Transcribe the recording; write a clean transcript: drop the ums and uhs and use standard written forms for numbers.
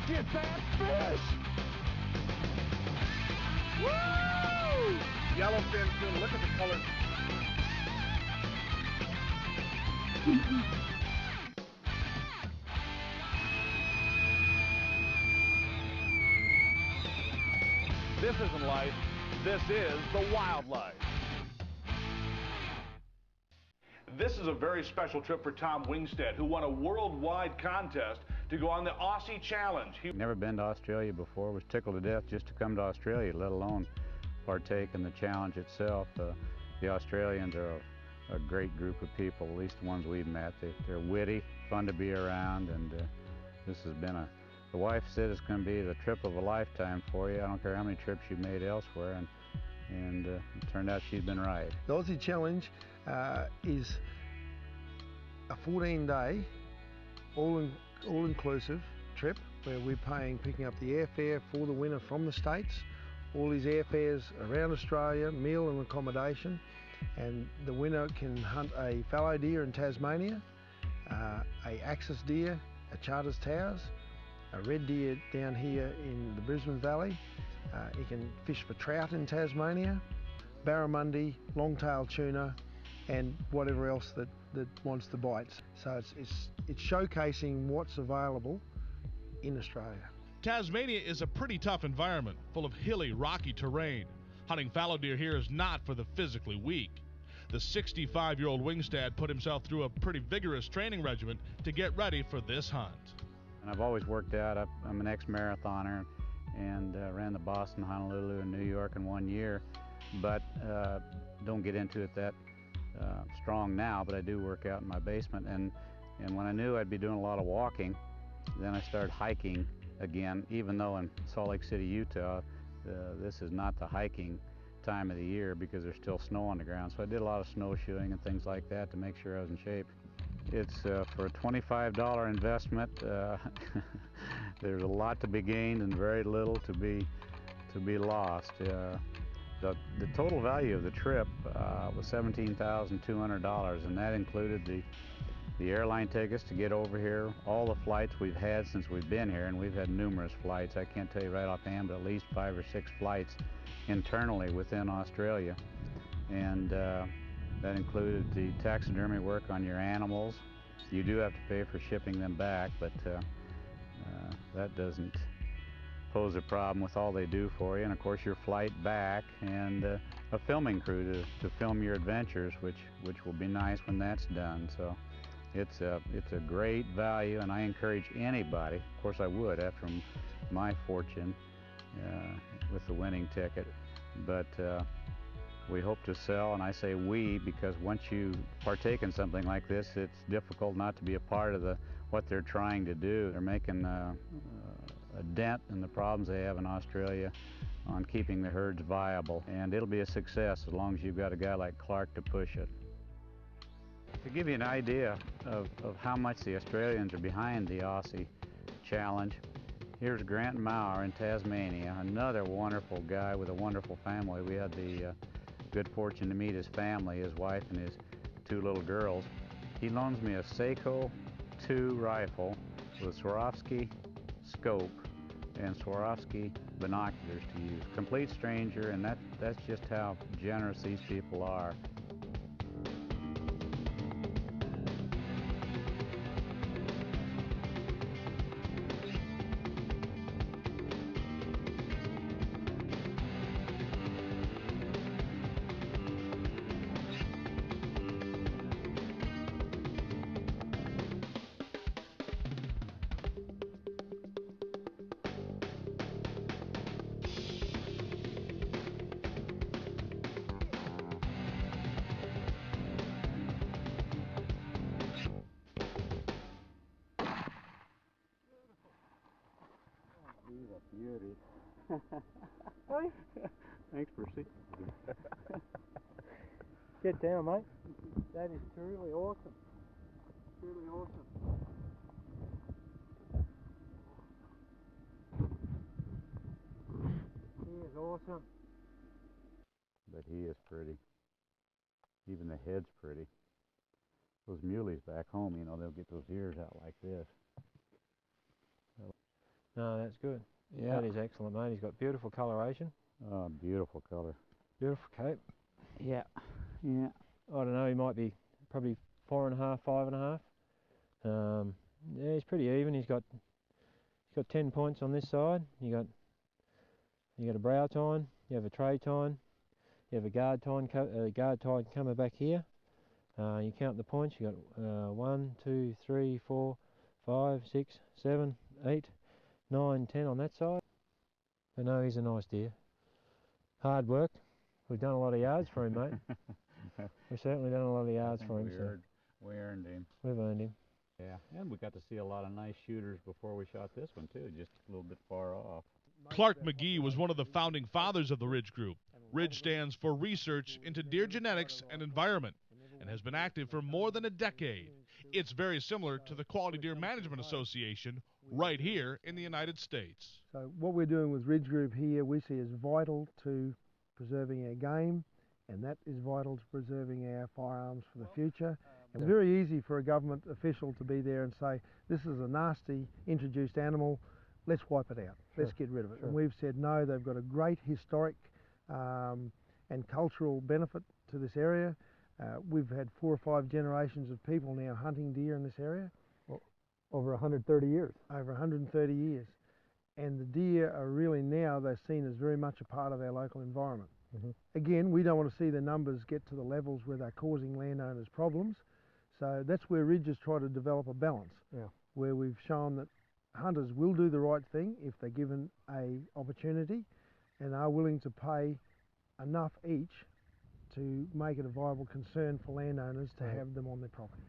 Look at that fish! Woo! Yellowfin tuna, look at the color. This isn't life, this is the wildlife. This is a very special trip for Tom Wingstead, who won a worldwide contest to go on the Aussie Challenge. Never been to Australia before, was tickled to death just to come to Australia, let alone partake in the challenge itself. The Australians are a great group of people, at least the ones we've met. They're witty, fun to be around, and this has been the wife said it's going to be the trip of a lifetime for you. I don't care how many trips you've made elsewhere, and it turned out she's been right. The Aussie Challenge is a 14-day, all-inclusive trip where we're picking up the airfare for the winner from the States, all his airfares around Australia, meal and accommodation, and the winner can hunt a fallow deer in Tasmania, a axis deer at Charters Towers, a red deer down here in the Brisbane Valley. He can fish for trout in Tasmania, barramundi, long-tailed tuna, and whatever else that wants the bites. So it's showcasing what's available in Australia. Tasmania is a pretty tough environment, full of hilly, rocky terrain. Hunting fallow deer here is not for the physically weak. The 65-year-old Wingstead put himself through a pretty vigorous training regimen to get ready for this hunt. And I've always worked out. I'm an ex-marathoner and ran the Boston, Honolulu, and New York in 1 year, but don't get into it that strong now, but I do work out in my basement. And when I knew I'd be doing a lot of walking, then I started hiking again, even though in Salt Lake City, Utah, this is not the hiking time of the year because there's still snow on the ground. So I did a lot of snowshoeing and things like that to make sure I was in shape. It's for a $25 investment. There's a lot to be gained and very little to be lost. The total value of the trip was $17,200, and that included the airline tickets to get over here, all the flights we've had since we've been here, and we've had numerous flights. I can't tell you right offhand, but at least 5 or 6 flights internally within Australia. And that included the taxidermy work on your animals. You do have to pay for shipping them back, but that doesn't pose a problem with all they do for you. And of course your flight back, and a filming crew to film your adventures, which will be nice when that's done. So it's a great value, and I encourage anybody, of course I would after my fortune with the winning ticket, but we hope to sell, and I say we because once you partake in something like this, it's difficult not to be a part of what they're trying to do. They're making a dent in the problems they have in Australia on keeping the herds viable, and it'll be a success as long as you've got a guy like Clark to push it. To give you an idea of how much the Australians are behind the Aussie Challenge, here's Grant Maurer in Tasmania, another wonderful guy with a wonderful family. We had the good fortune to meet his family, his wife and his 2 little girls. He loans me a Seiko 2 rifle with Swarovski scope and Swarovski binoculars to use. Complete stranger, and that's just how generous these people are. Beauty. Hey? Thanks for seeing me. Get down, mate. That is truly awesome. Truly awesome. He is awesome. But he is pretty. Even the head's pretty. Those muleys back home, you know, they'll get those ears out like this. No, that's good. Yeah. That is excellent, mate. He's got beautiful coloration. Oh, beautiful color. Beautiful coat. Yeah. Yeah. I don't know, he might be probably 4.5, 5.5. Yeah, he's pretty even. He's got 10 points on this side. You got a brow tine, you have a tray tine, you have a guard tine coming back here. You count the points. You got 1, 2, 3, 4, 5, 6, 7, 8, 9, 10 on that side. But no, he's a nice deer. Hard work. We've done a lot of yards for him, mate. We've certainly done a lot of yards for him. We earned him. We've earned him. Yeah, and we got to see a lot of nice shooters before we shot this one too, just a little bit far off. Clark McGhie was one of the founding fathers of the Ridge Group. Ridge stands for Research into Deer Genetics and Environment and has been active for more than a decade. It's very similar to the Quality Deer Management Association right here in the United States. So what we're doing with Ridge Group here, we see as vital to preserving our game, and that is vital to preserving our firearms for the future. It's very easy for a government official to be there and say, this is a nasty introduced animal, let's wipe it out, let's get rid of it. And we've said no, they've got a great historic and cultural benefit to this area. We've had 4 or 5 generations of people now hunting deer in this area. Over 130 years. Over 130 years. And the deer are really now, they're seen as very much a part of our local environment. Again, we don't want to see the numbers get to the levels where they're causing landowners problems. So that's where Ridge has tried to develop a balance, where we've shown that hunters will do the right thing if they're given an opportunity and are willing to pay enough each to make it a viable concern for landowners to have them on their property.